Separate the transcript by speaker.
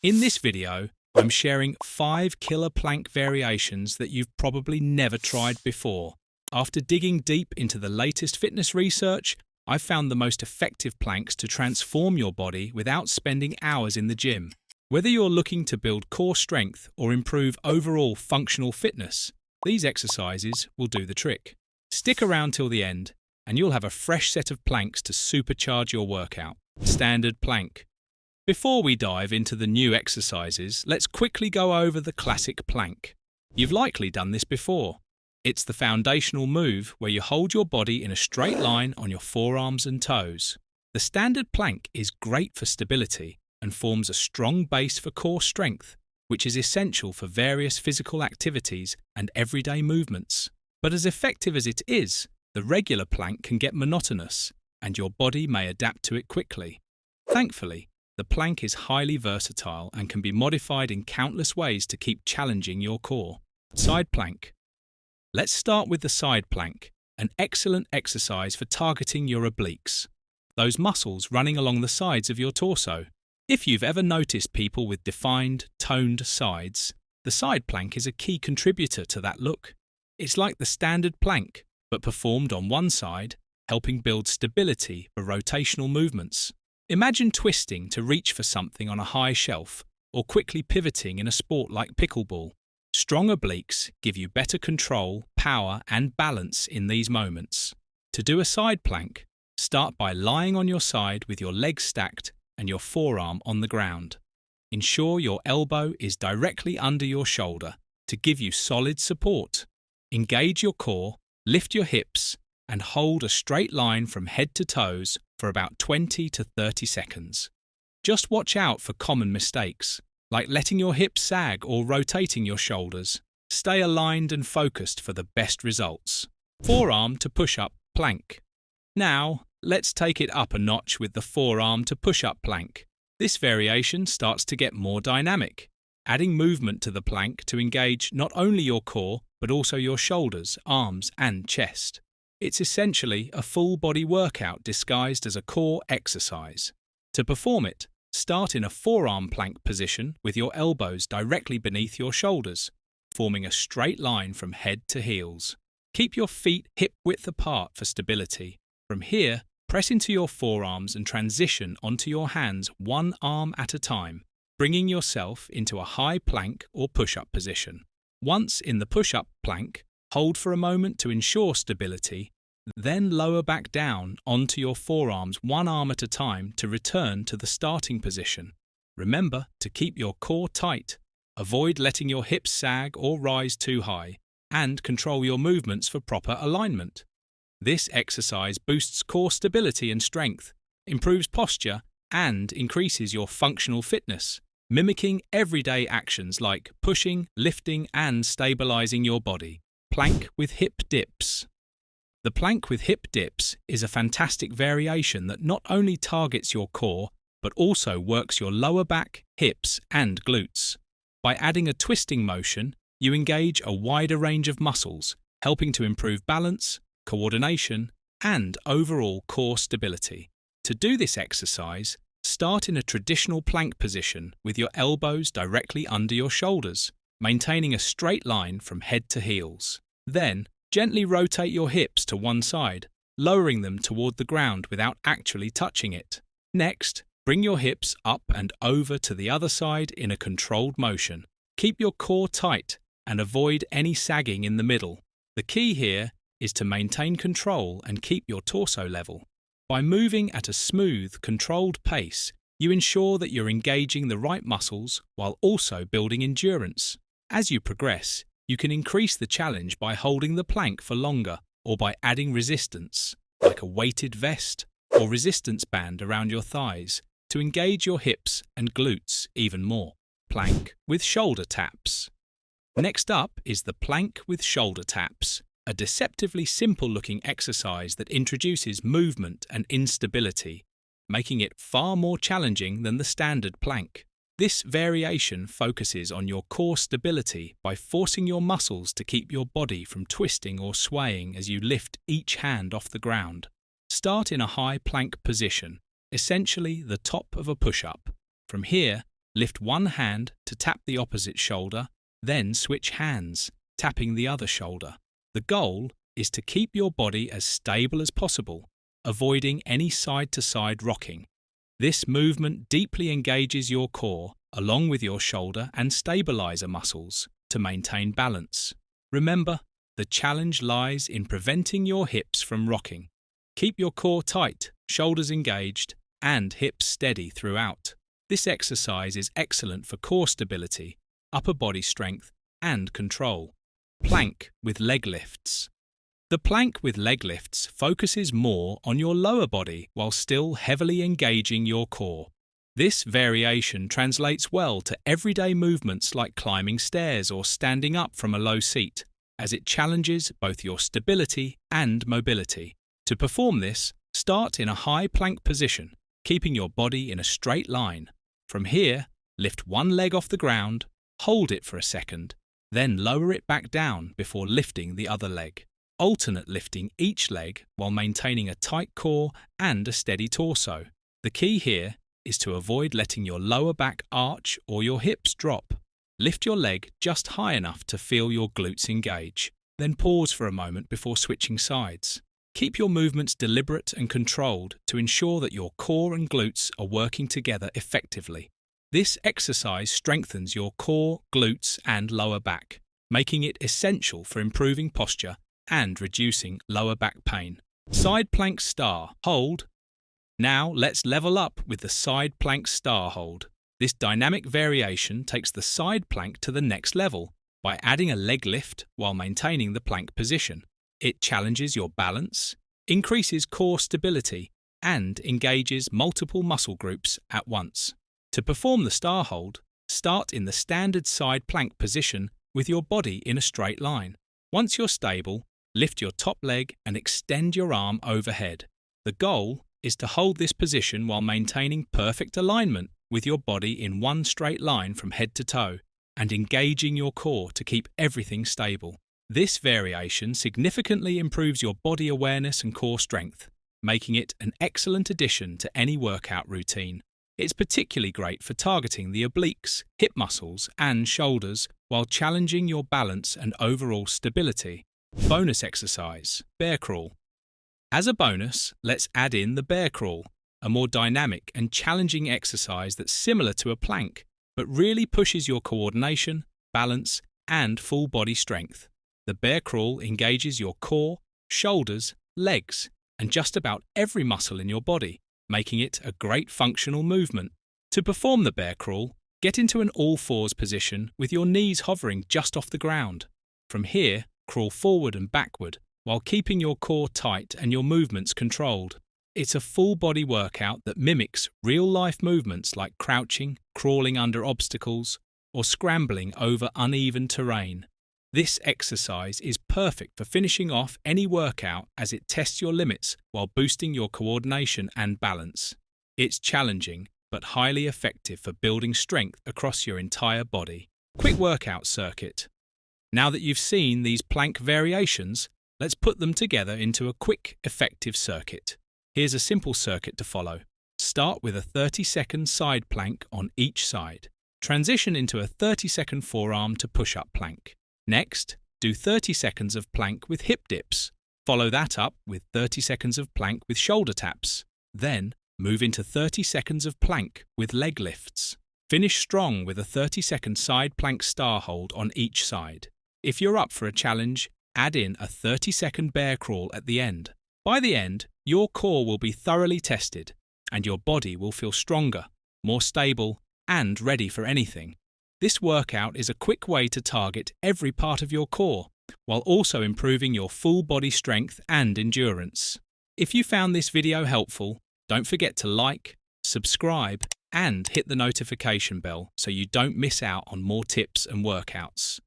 Speaker 1: In this video, I'm sharing 5 killer plank variations that you've probably never tried before. After digging deep into the latest fitness research, I've found the most effective planks to transform your body without spending hours in the gym. Whether you're looking to build core strength or improve overall functional fitness, these exercises will do the trick. Stick around till the end, and you'll have a fresh set of planks to supercharge your workout. Standard plank. Before we dive into the new exercises, let's quickly go over the classic plank. You've likely done this before. It's the foundational move where you hold your body in a straight line on your forearms and toes. The standard plank is great for stability and forms a strong base for core strength, which is essential for various physical activities and everyday movements. But as effective as it is, the regular plank can get monotonous, and your body may adapt to it quickly. Thankfully, the plank is highly versatile and can be modified in countless ways to keep challenging your core. Side plank. Let's start with the side plank, an excellent exercise for targeting your obliques, those muscles running along the sides of your torso. If you've ever noticed people with defined, toned sides, the side plank is a key contributor to that look. It's like the standard plank, but performed on one side, helping build stability for rotational movements. Imagine twisting to reach for something on a high shelf, or quickly pivoting in a sport like pickleball. Strong obliques give you better control, power, and balance in these moments. To do a side plank, start by lying on your side with your legs stacked and your forearm on the ground. Ensure your elbow is directly under your shoulder to give you solid support. Engage your core, lift your hips, and hold a straight line from head to toes for about 20 to 30 seconds. Just watch out for common mistakes, like letting your hips sag or rotating your shoulders. Stay aligned and focused for the best results. Forearm to push-up plank. Now, let's take it up a notch with the forearm to push-up plank. This variation starts to get more dynamic, adding movement to the plank to engage not only your core, but also your shoulders, arms, and chest. It's essentially a full-body workout disguised as a core exercise. To perform it, start in a forearm plank position with your elbows directly beneath your shoulders, forming a straight line from head to heels. Keep your feet hip-width apart for stability. From here, press into your forearms and transition onto your hands one arm at a time, bringing yourself into a high plank or push-up position. Once in the push-up plank, hold for a moment to ensure stability, then lower back down onto your forearms one arm at a time to return to the starting position. Remember to keep your core tight, avoid letting your hips sag or rise too high, and control your movements for proper alignment. This exercise boosts core stability and strength, improves posture, and increases your functional fitness, mimicking everyday actions like pushing, lifting, and stabilizing your body. Plank with hip dips. The plank with hip dips is a fantastic variation that not only targets your core, but also works your lower back, hips, and glutes. By adding a twisting motion, you engage a wider range of muscles, helping to improve balance, coordination, and overall core stability. To do this exercise, start in a traditional plank position with your elbows directly under your shoulders, maintaining a straight line from head to heels. Then, gently rotate your hips to one side, lowering them toward the ground without actually touching it. Next, bring your hips up and over to the other side in a controlled motion. Keep your core tight and avoid any sagging in the middle. The key here is to maintain control and keep your torso level. By moving at a smooth, controlled pace, you ensure that you're engaging the right muscles while also building endurance. As you progress, you can increase the challenge by holding the plank for longer or by adding resistance, like a weighted vest or resistance band around your thighs, to engage your hips and glutes even more. Plank with shoulder taps. Next up is the plank with shoulder taps, a deceptively simple-looking exercise that introduces movement and instability, making it far more challenging than the standard plank. This variation focuses on your core stability by forcing your muscles to keep your body from twisting or swaying as you lift each hand off the ground. Start in a high plank position, essentially the top of a push-up. From here, Lift one hand to tap the opposite shoulder, then switch hands, tapping the other shoulder. The goal is to keep your body as stable as possible, avoiding any side-to-side rocking. This movement deeply engages your core along with your shoulder and stabilizer muscles to maintain balance. Remember, the challenge lies in preventing your hips from rocking. Keep your core tight, shoulders engaged, and hips steady throughout. This exercise is excellent for core stability, upper body strength, and control. Plank with leg lifts. The plank with leg lifts focuses more on your lower body while still heavily engaging your core. This variation translates well to everyday movements like climbing stairs or standing up from a low seat, as it challenges both your stability and mobility. To perform this, start in a high plank position, keeping your body in a straight line. From here, lift one leg off the ground, hold it for a second, then lower it back down before lifting the other leg. Alternate lifting each leg while maintaining a tight core and a steady torso. The key here is to avoid letting your lower back arch or your hips drop. Lift your leg just high enough to feel your glutes engage. Then pause for a moment before switching sides. Keep your movements deliberate and controlled to ensure that your core and glutes are working together effectively. This exercise strengthens your core, glutes, and lower back, making it essential for improving posture and reducing lower back pain. Side plank star hold. Now let's level up with the side plank star hold. This dynamic variation takes the side plank to the next level by adding a leg lift while maintaining the plank position. It challenges your balance, increases core stability, and engages multiple muscle groups at once. To perform the star hold, start in the standard side plank position with your body in a straight line. Once you're stable, lift your top leg and extend your arm overhead. The goal is to hold this position while maintaining perfect alignment with your body in one straight line from head to toe and engaging your core to keep everything stable. This variation significantly improves your body awareness and core strength, making it an excellent addition to any workout routine. It's particularly great for targeting the obliques, hip muscles, and shoulders while challenging your balance and overall stability. Bonus exercise, bear crawl. As a bonus, let's add in the bear crawl, a more dynamic and challenging exercise that's similar to a plank, but really pushes your coordination, balance, and full body strength. The bear crawl engages your core, shoulders, legs, and just about every muscle in your body, making it a great functional movement. To perform the bear crawl, get into an all-fours position with your knees hovering just off the ground. From here, crawl forward and backward, while keeping your core tight and your movements controlled. It's a full-body workout that mimics real-life movements like crouching, crawling under obstacles, or scrambling over uneven terrain. This exercise is perfect for finishing off any workout as it tests your limits while boosting your coordination and balance. It's challenging, but highly effective for building strength across your entire body. Quick workout circuit. Now that you've seen these plank variations, let's put them together into a quick, effective circuit. Here's a simple circuit to follow. Start with a 30-second side plank on each side. Transition into a 30-second forearm to push-up plank. Next, do 30 seconds of plank with hip dips. Follow that up with 30 seconds of plank with shoulder taps. Then, move into 30 seconds of plank with leg lifts. Finish strong with a 30-second side plank star hold on each side. If you're up for a challenge, add in a 30-second bear crawl at the end. By the end, your core will be thoroughly tested, and your body will feel stronger, more stable, and ready for anything. This workout is a quick way to target every part of your core, while also improving your full body strength and endurance. If you found this video helpful, don't forget to like, subscribe, and hit the notification bell so you don't miss out on more tips and workouts.